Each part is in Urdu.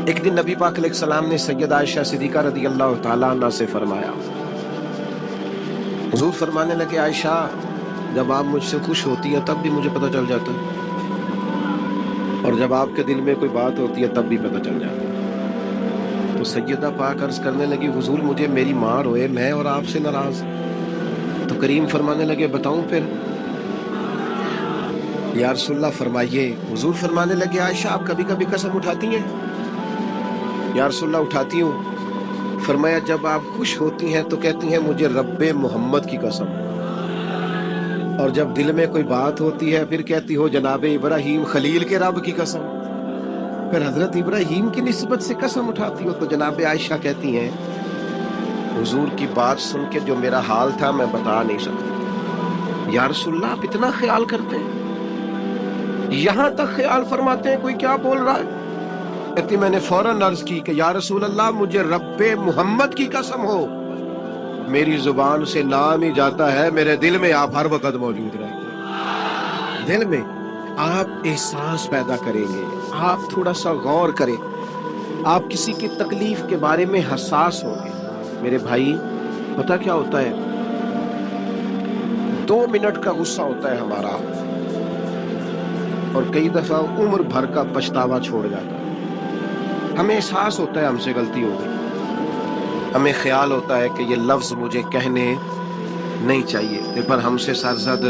ایک دن نبی پاک علیہ السلام نے سیدہ عائشہ صدیقہ رضی اللہ تعالیٰ عنہ سے فرمایا، حضور فرمانے لگے عائشہ جب آپ مجھ سے خوش ہوتی ہیں تب بھی مجھے پتہ چل جاتا ہے، اور جب آپ کے دل میں کوئی بات ہوتی ہے تب بھی پتہ چل جاتا ہے۔ تو سیدہ پاک عرض کرنے لگی حضور مجھے میری ماں روئے میں اور آپ سے ناراض، تو کریم فرمانے لگے بتاؤں پھر؟ یا رسول اللہ فرمائیے۔ حضور فرمانے لگے عائشہ آپ کبھی کبھی قسم اٹھاتی ہیں؟ یا رسول اللہ اٹھاتی ہوں۔ فرمایا جب آپ خوش ہوتی ہیں تو کہتی ہیں مجھے رب محمد کی قسم، اور جب دل میں کوئی بات ہوتی ہے پھر کہتی ہو جناب ابراہیم خلیل کے رب کی قسم، پھر حضرت ابراہیم کی نسبت سے قسم اٹھاتی ہو۔ تو جناب عائشہ کہتی ہیں حضور کی بات سن کے جو میرا حال تھا میں بتا نہیں سکتی۔ یا رسول اللہ آپ اتنا خیال کرتے ہیں، یہاں تک خیال فرماتے ہیں کوئی کیا بول رہا ہے؟ کہتی میں نے فوراً عرض کی کہ یا رسول اللہ مجھے رب محمد کی قسم ہو، میری زبان سے نام ہی جاتا ہے، میرے دل میں آپ ہر وقت موجود رہیں گے۔ دل میں آپ احساس پیدا کریں گے، آپ تھوڑا سا غور کریں، آپ کسی کی تکلیف کے بارے میں حساس ہوں گے۔ میرے بھائی پتہ کیا ہوتا ہے، 2 منٹ کا غصہ ہوتا ہے ہمارا، اور کئی دفعہ عمر بھر کا پچھتاوا چھوڑ جاتا ہے۔ ہمیں احساس ہوتا ہے ہم سے غلطی ہو گئی، ہمیں خیال ہوتا ہے کہ یہ لفظ مجھے کہنے نہیں چاہیے تھے، پر ہم سے سرزد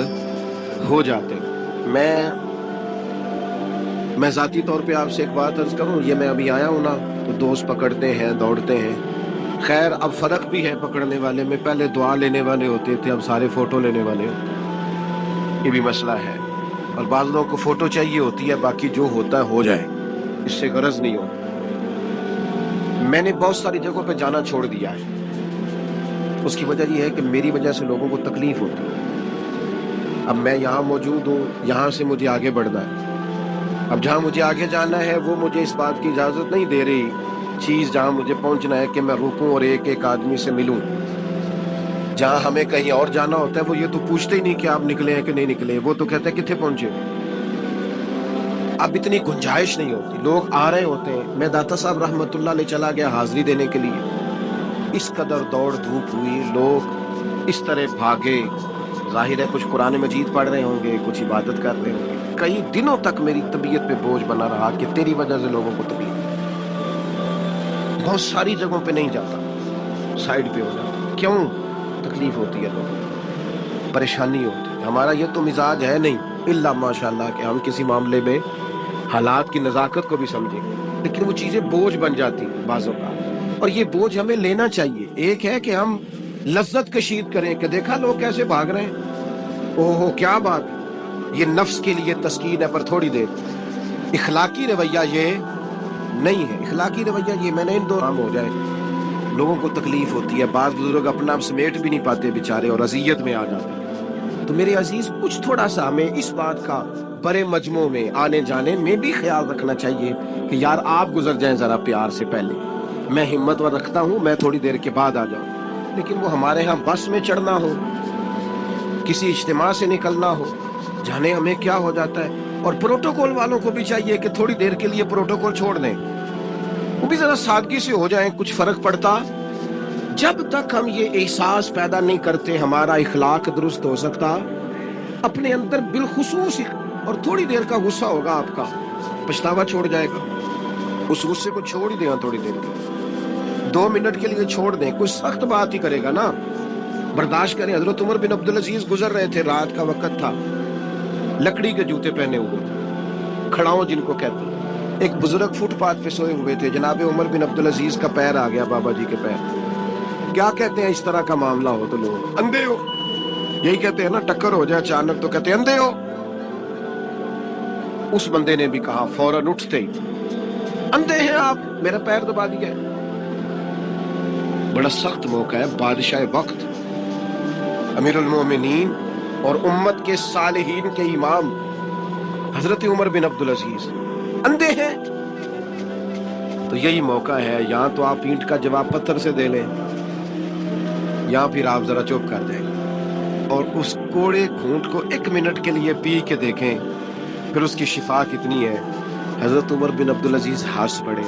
ہو جاتے ہیں۔ میں ذاتی طور پہ آپ سے ایک بات عرض کروں، یہ میں ابھی آیا ہوں نا تو دوست پکڑتے ہیں دوڑتے ہیں، خیر اب فرق بھی ہے پکڑنے والے میں، پہلے دعا لینے والے ہوتے تھے اب سارے فوٹو لینے والے ہوتے ہیں، یہ بھی مسئلہ ہے۔ اور بعض لوگوں کو فوٹو چاہیے ہوتی ہے، باقی جو ہوتا ہے ہو جائے، اس سے غرض نہیں ہوتی۔ میں نے بہت ساری جگہوں پہ جانا چھوڑ دیا ہے، اس کی وجہ یہ ہے کہ میری وجہ سے لوگوں کو تکلیف ہوتی ہے۔ اب میں یہاں موجود ہوں، یہاں سے مجھے آگے بڑھنا ہے، اب جہاں مجھے آگے جانا ہے وہ مجھے اس بات کی اجازت نہیں دے رہی چیز جہاں مجھے پہنچنا ہے کہ میں رکوں اور ایک ایک آدمی سے ملوں۔ جہاں ہمیں کہیں اور جانا ہوتا ہے وہ یہ تو پوچھتے ہی نہیں کہ آپ نکلے ہیں کہ نہیں نکلے، وہ تو کہتے ہیں کتنے پہنچے ہو۔ اب اتنی گنجائش نہیں ہوتی، لوگ آ رہے ہوتے ہیں۔ میں داتا صاحب رحمت اللہ علیہ چلا گیا حاضری دینے کے لیے، اس قدر دوڑ دھوپ ہوئی، لوگ اس طرح بھاگے، ظاہر ہے کچھ قرآن مجید پڑھ رہے ہوں گے، کچھ عبادت کر رہے ہوں گے۔ کئی دنوں تک میری طبیعت پہ بوجھ بنا رہا کہ تیری وجہ سے لوگوں کو تکلیف۔ بہت ساری جگہوں پہ نہیں جاتا، سائڈ پہ ہو جاتا۔ کیوں؟ تکلیف ہوتی ہے، لوگوں کو پریشانی ہوتی ہے۔ ہمارا یہ تو مزاج ہے نہیں الا ماشاءاللہ کہ ہم کسی معاملے میں حالات کی نزاکت کو بھی سمجھیں، لیکن وہ چیزیں بوجھ بن جاتی ہیں بعضوں کا، اور یہ بوجھ ہمیں لینا چاہیے۔ ایک ہے کہ ہم لذت کشید کریں کہ دیکھا لوگ کیسے بھاگ رہے ہیں، اوہ کیا بات ہے، یہ نفس کے لیے تسکین ہے پر تھوڑی دیر۔ اخلاقی رویہ یہ نہیں ہے، اخلاقی رویہ یہ میں نے ان دو کام ہو جائے، لوگوں کو تکلیف ہوتی ہے، بعض بزرگ اپنا سمیٹ بھی نہیں پاتے بیچارے اور اذیت میں آ جاتے ہیں۔ تو میرے عزیز کچھ تھوڑا سا ہمیں اس بات کا بڑے مجموع میں آنے جانے میں بھی خیال رکھنا چاہیے کہ یار آپ گزر جائیں ذرا پیار سے پہلے، میں ہمت و رکھتا ہوں میں تھوڑی دیر کے بعد آ جاؤں، لیکن وہ ہمارے ہاں بس میں چڑھنا ہو، کسی اجتماع سے نکلنا ہو، جانے ہمیں کیا ہو جاتا ہے۔ اور پروٹوکول والوں کو بھی چاہیے کہ تھوڑی دیر کے لیے پروٹوکول چھوڑ دیں، وہ بھی ذرا سادگی سے ہو جائیں، کچھ فرق پڑتا۔ جب تک ہم یہ احساس پیدا نہیں کرتے ہمارا اخلاق درست ہو سکتا، اپنے اندر بالخصوص، اور تھوڑی دیر کا غصہ ہوگا آپ کا، پچھتاوا چھوڑ جائے گا، اس غصے کو چھوڑ ہی دیں تھوڑی دیر کے لیے، 2 منٹ کے لیے چھوڑ دیں، کوئی سخت بات ہی کرے گا نا برداشت کریں۔ حضرت عمر بن عبدالعزیز گزر رہے تھے، رات کا وقت تھا، لکڑی کے جوتے پہنے ہوئے تھے، کھڑاؤں جن کو کہتے ہیں۔ ایک بزرگ فٹ پاتھ پہ سوئے ہوئے تھے، جناب عمر بن عبدالعزیز کا پیر آ گیا، بابا جی کے پیر۔ کیا کہتے ہیں اس طرح کا معاملہ ہو تو لوگ اندھے ہو، یہی کہتے ہیں نا، ٹکر ہو جائے اچانک تو کہتے ہیں اندھے ہو۔ اس بندے نے بھی کہا فوراً اٹھتے ہی، اندھے ہیں آپ، میرا پیر دبا دیا ہے۔ بڑا سخت موقع ہے، بادشاہ وقت، امیر المومنین اور امت کے صالحین کے امام حضرت عمر بن عبدالعزیز اندھے ہیں، تو یہی موقع ہے، یہاں تو آپ اینٹ کا جواب پتھر سے دے لیں، یا پھر آپ ذرا چپ کر جائیں اور اس کوڑے گھونٹ کو 1 منٹ کے لیے پی کے دیکھیں، پھر اس کی شفا کتنی ہے۔ حضرت عمر بن عبدالعزیز ہنس پڑے،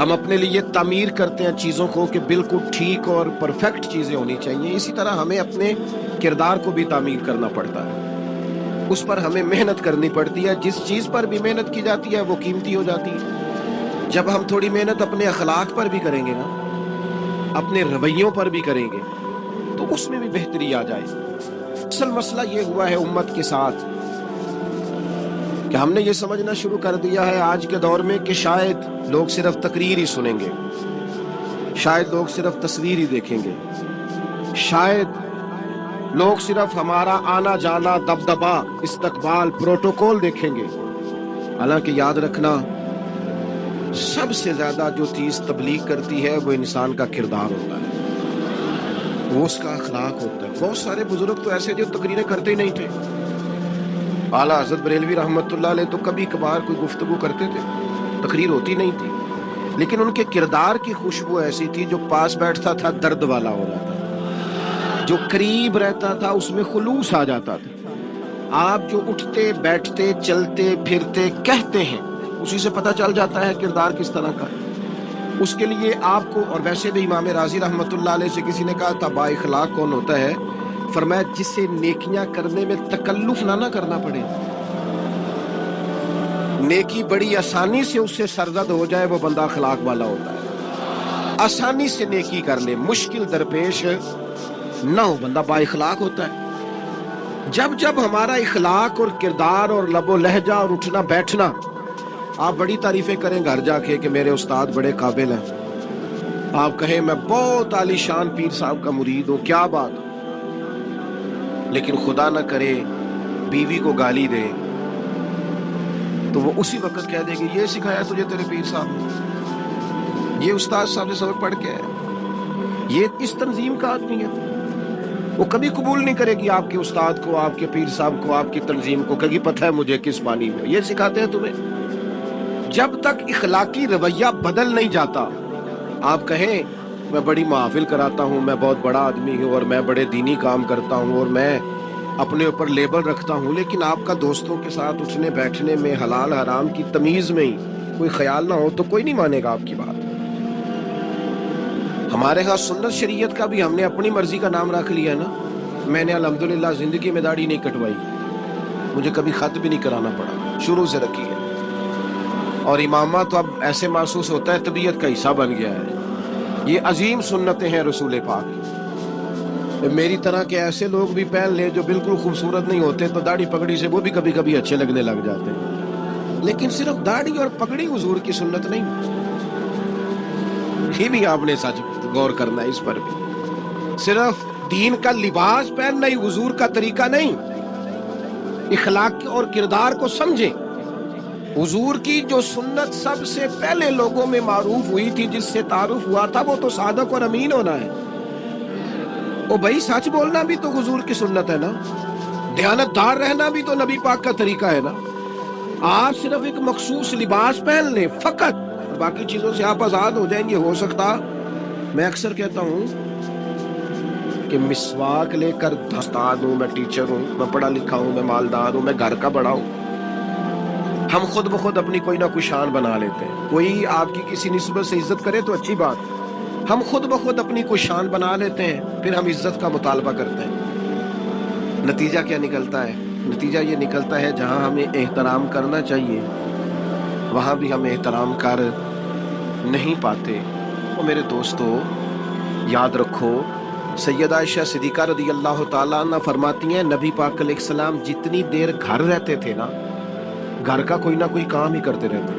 ہم اپنے لیے تعمیر کرتے ہیں چیزوں کو کہ بالکل ٹھیک اور پرفیکٹ چیزیں ہونی چاہیے، اسی طرح ہمیں اپنے کردار کو بھی تعمیر کرنا پڑتا ہے، اس پر ہمیں محنت کرنی پڑتی ہے۔ جس چیز پر بھی محنت کی جاتی ہے وہ قیمتی ہو جاتی ہے۔ جب ہم تھوڑی محنت اپنے اخلاق پر بھی کریں گے نا، اپنے رویوں پر بھی کریں گے، تو اس میں بھی بہتری آ جائے۔ اصل مسئلہ یہ ہوا ہے امت کے ساتھ کہ ہم نے یہ سمجھنا شروع کر دیا ہے آج کے دور میں کہ شاید لوگ صرف تقریر ہی سنیں گے، شاید لوگ صرف تصویر ہی دیکھیں گے، شاید لوگ صرف ہمارا آنا جانا، دبدبا، استقبال، پروٹوکول دیکھیں گے۔ حالانکہ یاد رکھنا، سب سے زیادہ جو چیز تبلیغ کرتی ہے وہ انسان کا کردار ہوتا ہے، وہ اس کا اخلاق ہوتا ہے۔ بہت سارے بزرگ تو ایسے جو تقریریں کرتے ہی نہیں تھے۔ اعلیٰ حضرت بریلوی رحمۃ اللہ علیہ تو کبھی کبھار کوئی گفتگو کرتے تھے، تقریر ہوتی نہیں تھی، لیکن ان کے کردار کی خوشبو ایسی تھی، جو پاس بیٹھتا تھا درد والا ہو جاتا تھا، جو قریب رہتا تھا اس میں خلوص آ جاتا تھا۔ آپ جو اٹھتے بیٹھتے چلتے پھرتے کہتے ہیں، اسی سے پتہ چل جاتا ہے کردار کس طرح کا ہے۔ اس کے لیے آپ کو، اور ویسے بھی امام راضی رحمۃ اللہ علیہ سے کسی نے کہا تھا با اخلاق کون ہوتا ہے؟ فرمایا جسے نیکیاں کرنے میں تکلف نہ کرنا پڑے، نیکی بڑی آسانی سے اس سے سرزد ہو جائے، وہ بندہ اخلاق والا ہوتا ہے۔ آسانی سے نیکی کر لے، مشکل درپیش نہ ہو، بندہ با اخلاق ہوتا ہے۔ جب جب ہمارا اخلاق اور کردار اور لب و لہجہ اور اٹھنا بیٹھنا، آپ بڑی تعریفیں کریں گھر جا کے کہ میرے استاد بڑے قابل ہیں، آپ کہیں میں بہت عالی شان پیر صاحب کا مرید ہوں، کیا بات، لیکن خدا نہ کرے بیوی کو گالی دے تو وہ اسی وقت کہہ دے گی یہ سکھایا تجھے تیرے پیر صاحب نے، یہ استاد صاحب سے سبق پڑھ کے ہے، یہ اس تنظیم کا آدمی ہے۔ وہ کبھی قبول نہیں کرے گی آپ کے استاد کو، آپ کے پیر صاحب کو، آپ کی تنظیم کو، کہیں پتہ ہے مجھے کس پانی میں یہ سکھاتے ہیں تمہیں۔ جب تک اخلاقی رویہ بدل نہیں جاتا، آپ کہیں میں بڑی محافل کراتا ہوں، میں بہت بڑا آدمی ہوں، اور میں بڑے دینی کام کرتا ہوں، اور میں اپنے اوپر لیبل رکھتا ہوں، لیکن آپ کا دوستوں کے ساتھ اٹھنے بیٹھنے میں، حلال حرام کی تمیز میں ہی کوئی خیال نہ ہو تو کوئی نہیں مانے گا آپ کی بات۔ ہمارے ہاں سنت شریعت کا بھی ہم نے اپنی مرضی کا نام رکھ لیا نا۔ میں نے الحمدللہ زندگی میں داڑھی نہیں کٹوائی، مجھے کبھی خط بھی نہیں کرانا پڑا، شروع سے رکھی ہے، اور امامہ تو اب ایسے محسوس ہوتا ہے طبیعت کا حصہ بن گیا ہے۔ یہ عظیم سنتیں ہیں رسول پاک۔ میری طرح کے ایسے لوگ بھی پہن لیں جو بالکل خوبصورت نہیں ہوتے تو داڑھی پگڑی سے وہ بھی کبھی کبھی اچھے لگنے لگ جاتے ہیں، لیکن صرف داڑھی اور پگڑی حضور کی سنت نہیں۔ یہ بھی آپ نے سچ غور کرنا ہے اس پر بھی، صرف دین کا لباس پہننا ہی حضور کا طریقہ نہیں۔ اخلاق اور کردار کو سمجھیں۔ حضور کی جو سنت سب سے پہلے لوگوں میں معروف ہوئی تھی، جس سے تعارف ہوا تھا، وہ تو صادق اور امین ہونا ہے۔ او بھائی سچ بولنا بھی تو حضور کی سنت ہے نا، دیانتدار رہنا بھی تو نبی پاک کا طریقہ ہے نا۔ آپ صرف ایک مخصوص لباس پہن لیں فقط، باقی چیزوں سے آپ آزاد ہو جائیں گے۔ ہو سکتا، میں اکثر کہتا ہوں کہ مسواک لے کر استاد ہوں، میں ٹیچر ہوں، میں پڑھا لکھا ہوں، میں مالدار ہوں، میں گھر کا بڑا ہوں، ہم خود بخود اپنی کوئی نہ کوئی شان بنا لیتے ہیں۔ کوئی آپ کی کسی نسبت سے عزت کرے تو اچھی بات، ہم خود بخود اپنی کوئی شان بنا لیتے ہیں، پھر ہم عزت کا مطالبہ کرتے ہیں۔ نتیجہ کیا نکلتا ہے؟ نتیجہ یہ نکلتا ہے جہاں ہمیں احترام کرنا چاہیے وہاں بھی ہم احترام کر نہیں پاتے۔ اور میرے دوستو یاد رکھو، سیدہ عائشہ صدیقہ رضی اللہ تعالیٰ عنہ فرماتی ہیں نبی پاک علیہ السلام جتنی دیر گھر رہتے تھے نا، گھر کا کوئی نہ کوئی کام ہی کرتے رہتے۔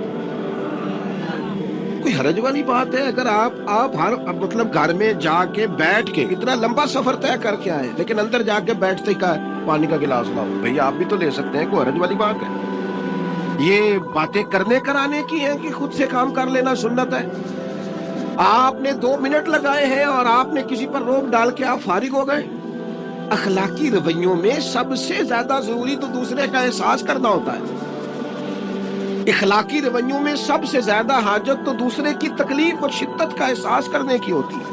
کوئی حرج والی بات ہے اگر آپ ہر مطلب گھر میں جا کے بیٹھ کے اتنا لمبا سفر طے کر کے آئے، لیکن اندر جا کے بیٹھتے کا پانی کا گلاس لاؤ، بھئی آپ بھی تو لے سکتے ہیں، کوئی حرج والی بات ہے؟ یہ باتیں کرنے کرانے کی ہیں کہ خود سے کام کر لینا سنت ہے؟ آپ نے 2 منٹ لگائے ہیں اور آپ نے کسی پر روک ڈال کے آپ فارغ ہو گئے۔ اخلاقی رویوں میں سب سے زیادہ ضروری تو دوسرے کا احساس کرنا ہوتا ہے۔ اخلاقی رویوں میں سب سے زیادہ حاجت تو دوسرے کی تکلیف اور شدت کا احساس کرنے کی ہوتی ہے۔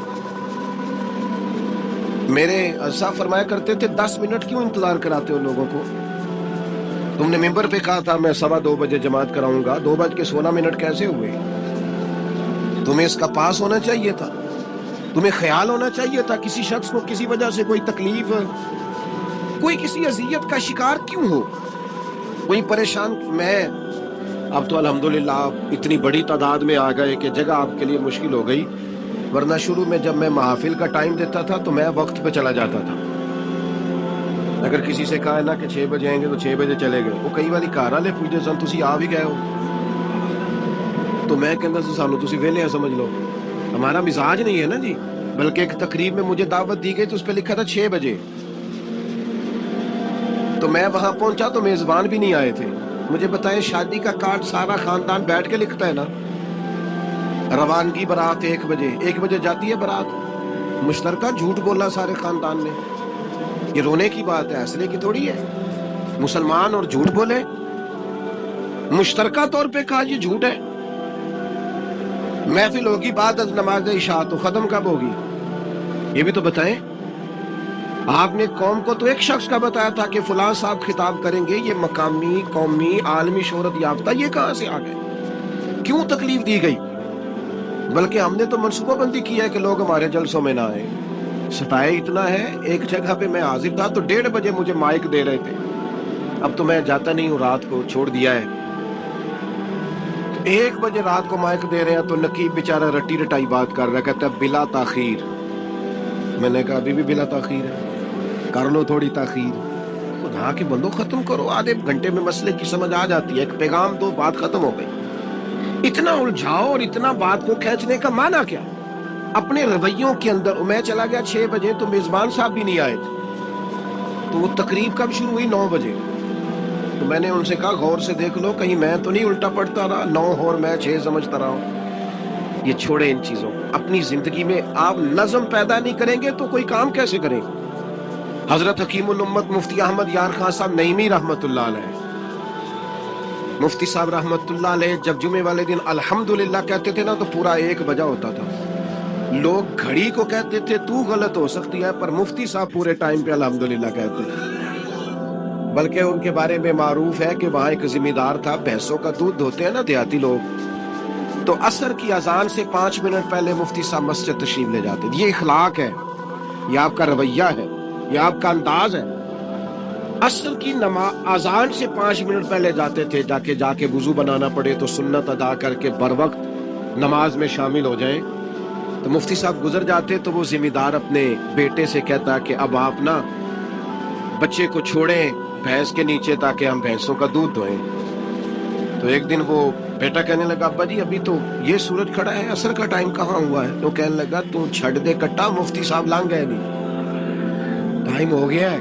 میرے صاحب فرمایا کرتے تھے 10 منٹ کیوں انتظار کراتے ہو لوگوں کو؟ تم نے ممبر پہ کہا تھا میں 2:15 بجے جماعت کراؤں گا، 2:16 کیسے ہوئے؟ تمہیں اس کا پاس ہونا چاہیے تھا، تمہیں خیال ہونا چاہیے تھا کسی شخص کو کسی وجہ سے کوئی تکلیف، کوئی کسی اذیت کا شکار کیوں ہو، کوئی پریشان. میں اب تو الحمدللہ آپ اتنی بڑی تعداد میں آ گئے کہ جگہ آپ کے لیے مشکل ہو گئی، ورنہ شروع میں جب میں محافل کا ٹائم دیتا تھا تو میں وقت پہ چلا جاتا تھا. اگر کسی سے کہا ہے نا کہ 6 بجے آئیں گے تو 6 بجے چلے گئے. وہ کئی والی گھر والے پوچھتے سن تسی آ بھی گئے ہو، تو میں کہتا سی سانو تسی ویلے سمجھ لو. ہمارا مزاج نہیں ہے نا جی. بلکہ ایک تقریب میں مجھے دعوت دی گئی تو اس پہ لکھا تھا 6 بجے، تو میں وہاں پہنچا تو میزبان بھی نہیں آئے تھے. مجھے بتائیں شادی کا کارڈ سارا خاندان بیٹھ کے لکھتا ہے نا. روانگی برات 1 بجے، 1 بجے جاتی ہے برات. مشترکہ جھوٹ بولا سارے خاندان نے. یہ رونے کی بات ہے، ہنسنے کی تھوڑی ہے. مسلمان اور جھوٹ بولے، مشترکہ طور پہ کہا یہ جھوٹ ہے. محفل ہوگی بعد از نماز عشاء، تو ختم کب ہوگی یہ بھی تو بتائیں. آپ نے قوم کو تو ایک شخص کا بتایا تھا کہ فلاں صاحب خطاب کریں گے، یہ مقامی، قومی، عالمی شہرت یافتہ، یہ کہاں سے آ گئے؟ کیوں تکلیف دی گئی؟ بلکہ ہم نے تو منصوبہ بندی کی ہے کہ لوگ ہمارے جلسوں میں نہ آئیں. ستائے اتنا ہے، ایک جگہ پہ میں حاضر تھا تو 1:30 بجے مجھے مائک دے رہے تھے. اب تو میں جاتا نہیں ہوں، رات کو چھوڑ دیا ہے. 1 بجے رات کو مائک دے رہے ہیں تو نقیب بیچارہ رٹی رٹائی بات کر رہا ہے، کہتا ہے بلا تاخیر. میں نے کہا ابھی بھی بلا تاخیر ہے، کر لو تھوڑی تاخیر. خدا کے بندو ختم کرو، آدھے گھنٹے میں مسئلے کی سمجھ آ جاتی ہے. ایک پیغام دو، بات ختم ہو گئی. اتنا الجھاؤ اور اتنا بات کو کھینچنے کا معنی کیا؟ اپنے رویوں کے اندر. میں چلا گیا 6 بجے تو میزبان صاحب بھی نہیں آئے تھے. تو وہ تقریب کب شروع ہوئی؟ 9 بجے. تو میں نے ان سے کہا غور سے دیکھ لو کہیں میں تو نہیں الٹا پڑتا رہا، 9 اور میں 6 سمجھتا رہا ہوں. یہ چھوڑے ان چیزوں. اپنی زندگی میں آپ نظم پیدا نہیں کریں گے تو کوئی کام کیسے کریں؟ حضرت حکیم الامت مفتی احمد یار خان صاحب نعیمی رحمت اللہ علیہ، مفتی صاحب رحمت اللہ علیہ جب جمعے والے دن الحمدللہ کہتے تھے نا تو پورا 1 بجا ہوتا تھا. لوگ گھڑی کو کہتے تھے تو غلط ہو سکتی ہے، پر مفتی صاحب پورے ٹائم پہ الحمدللہ کہتے تھے. بلکہ ان کے بارے میں معروف ہے کہ وہاں ایک ذمہ دار تھا، بھینسوں کا دودھ دھوتے ہیں نا دیہاتی لوگ، تو عصر کی اذان سے 5 منٹ پہلے مفتی صاحب مسجد تشریف لے جاتے. یہ اخلاق ہے، یہ آپ کا رویہ ہے، یہ آپ کا انداز ہے. عصر کی اذان سے 5 منٹ پہلے جاتے تھے، جا کے وضو بنانا پڑے تو سنت ادا کر کے بر وقت نماز میں شامل ہو جائیں. تو مفتی صاحب گزر جاتے تو وہ ذمہ دار اپنے بیٹے سے کہتا کہ اب آپ نا بچے کو چھوڑیں بھینس کے نیچے تاکہ ہم بھینسوں کا دودھ دھوئیں. تو ایک دن وہ بیٹا کہنے لگا ابا جی ابھی تو یہ سورج کھڑا ہے، عصر کا ٹائم کہاں ہوا ہے؟ تو کہنے لگا تو چھڑ دے کٹا، مفتی صاحب لانگ گئے نہیں، ٹائم ہو گیا ہے.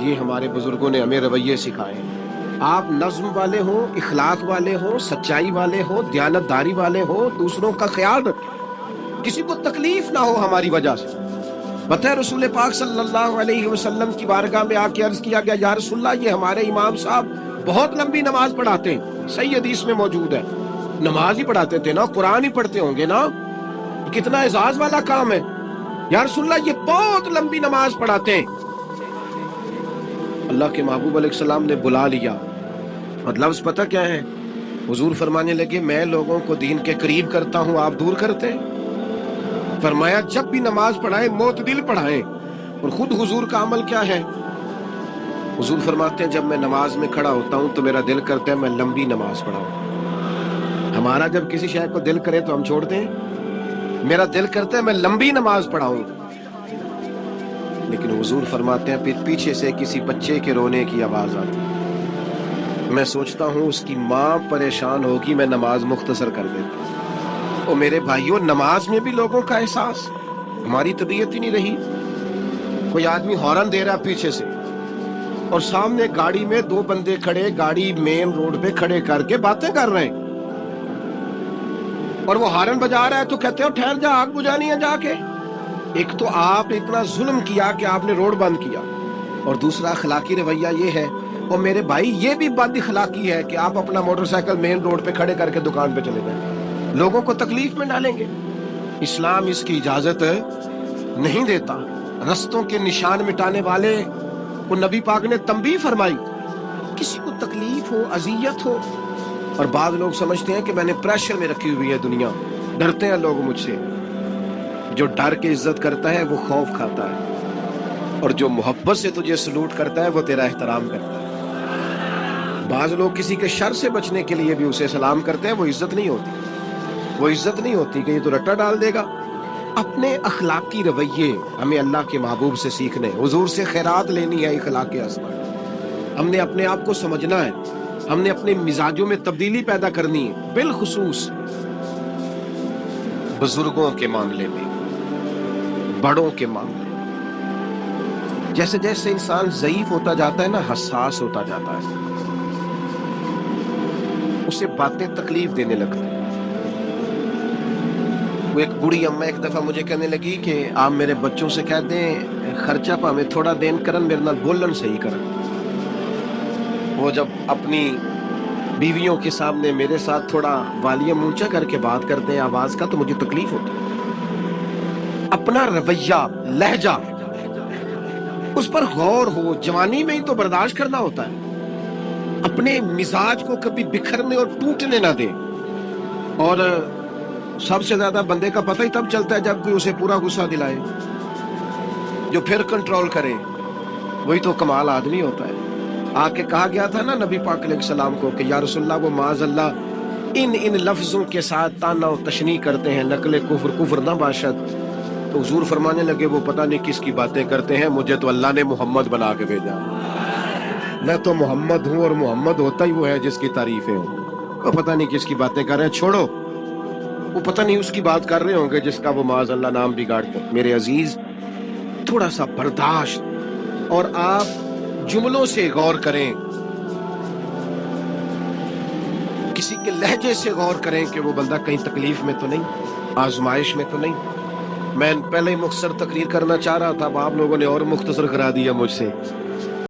یہ ہمارے بزرگوں نے ہمیں رویے سکھائے ہیں. آپ نظم والے ہوں، اخلاق والے ہوں، سچائی والے ہوں، دیانت داری والے ہوں، دوسروں کا خیال رکھیں، کسی کو تکلیف نہ ہو ہماری وجہ سے. پتہ ہے رسول پاک صلی اللہ علیہ وسلم کی بارگاہ میں آ کے عرض کیا گیا یا رسول اللہ یہ ہمارے امام صاحب بہت لمبی نماز پڑھاتے ہیں. صحیح حدیث میں موجود ہے، نماز ہی پڑھاتے تھے نا، قرآن ہی پڑھتے ہوں گے نا، کتنا اعزاز والا کام ہے. یا رسول اللہ یہ بہت لمبی نماز پڑھاتے ہیں. اللہ کے محبوب علیہ السلام نے بلا لیا، اور لفظ پتہ کیا ہے؟ حضور فرمانے لگے میں لوگوں کو دین کے قریب کرتا ہوں، آپ دور کرتے ہیں. فرمایا جب بھی نماز پڑھائیں معتدل پڑھائیں. اور خود حضور کا عمل کیا ہے؟ حضور فرماتے ہیں جب میں نماز میں کھڑا ہوتا ہوں تو میرا دل کرتا ہے میں لمبی نماز پڑھاؤں. ہمارا جب کسی شے کو دل کرے تو ہم چھوڑ دیں؟ میرا دل کرتا ہے میں لمبی نماز پڑھاؤں. لیکن حضور فرماتے ہیں پھر پیچھے سے کسی بچے کے رونے کی آواز آتی، میں سوچتا ہوں اس کی ماں پریشان ہوگی، میں نماز مختصر کر دیتا. اور میرے بھائیوں نماز میں بھی لوگوں کا احساس، ہماری طبیعت ہی نہیں رہی. کوئی آدمی ہارن دے رہا پیچھے سے اور سامنے گاڑی میں 2 بندے کھڑے، گاڑی مین روڈ پہ کھڑے کر کے باتیں کر رہے ہیں، اور وہ ہارن بجا رہا ہے تو کہتے ہو ٹھہر جا، آگ بجھانی ہے جا کے. ایک تو آپ نے اتنا ظلم کیا کہ آپ نے روڈ بند کیا، اور دوسرا اخلاقی رویہ یہ ہے. اور میرے بھائی یہ بھی بد اخلاقی ہے کہ آپ اپنا موٹر سائیکل مین روڈ پہ کھڑے کر کے دکان پہ چلے جائیں، لوگوں کو تکلیف میں ڈالیں گے. اسلام اس کی اجازت نہیں دیتا. رستوں کے نشان مٹانے والے کو نبی پاک نے تنبیہ فرمائی. کسی کو تکلیف ہو، اذیت ہو، اور بعض لوگ سمجھتے ہیں کہ میں نے پریشر میں رکھی ہوئی ہے دنیا، ڈرتے ہیں لوگ مجھ سے. جو ڈر کے عزت کرتا ہے وہ خوف کھاتا ہے، اور جو محبت سے تجھے سلوٹ کرتا ہے وہ تیرا احترام کرتا ہے. بعض لوگ کسی کے شر سے بچنے کے لیے بھی اسے سلام کرتے ہیں، وہ عزت نہیں ہوتی. وہ عزت نہیں ہوتی کہ یہ تو رٹا ڈال دے گا. اپنے اخلاقی رویے ہمیں اللہ کے محبوب سے سیکھنے، حضور سے خیرات لینی ہے. اخلاق حسنہ ہم نے اپنے آپ کو سمجھنا ہے، ہم نے اپنے مزاجوں میں تبدیلی پیدا کرنی ہے، بالخصوص بزرگوں کے معاملے میں، بڑوں کے معاملے میں. جیسے جیسے انسان ضعیف ہوتا جاتا ہے نا، حساس ہوتا جاتا ہے، اسے باتیں تکلیف دینے لگتی ہیں. وہ ایک بوڑھی اماں ایک دفعہ مجھے کہنے لگی کہ آپ میرے بچوں سے کہہ دیں خرچہ پا میں تھوڑا دین کرن، میرے نال بولن صحیح کرن. وہ جب اپنی بیویوں کے سامنے میرے ساتھ تھوڑا والیوم اونچا کر کے بات کرتے ہیں آواز کا، تو مجھے تکلیف ہوتی ہے. اپنا رویہ، لہجہ، اس پر غور ہو. جوانی میں ہی تو برداشت کرنا ہوتا ہے. اپنے مزاج کو کبھی بکھرنے اور ٹوٹنے نہ دیں. اور سب سے زیادہ بندے کا پتہ ہی تب چلتا ہے جب کوئی اسے پورا غصہ دلائے، جو پھر کنٹرول کرے. وہی تو کمال آدمی ہوتا ہے. آ کے کہا گیا تھا نا نبی پاک علیہ السلام کو کہ یا رسول اللہ، وہ معاذ اللہ ان لفظوں کے ساتھ تانا و تشنیع کرتے ہیں، نقل کفر نہ باشد. تو حضور فرمانے لگے وہ پتہ نہیں کس کی باتیں کرتے ہیں، مجھے تو اللہ نے محمد بنا کے بھیجا. میں تو محمد ہوں، اور محمد ہوتا ہی وہ ہے جس کی تعریفیں ہوں. وہ پتہ نہیں کس کی باتیں کر رہے ہیں، چھوڑو. وہ پتہ نہیں اس کی بات کر رہے ہوں گے جس کا وہ معاذ اللہ نام بگاڑتے. میرے عزیز، تھوڑا سا برداشت، اور آپ جملوں سے غور کریں، کسی کے لہجے سے غور کریں کہ وہ بندہ کہیں تکلیف میں تو نہیں، آزمائش میں تو نہیں. میں پہلے ہی مختصر تقریر کرنا چاہ رہا تھا، اب آپ لوگوں نے اور مختصر کرا دیا مجھ سے.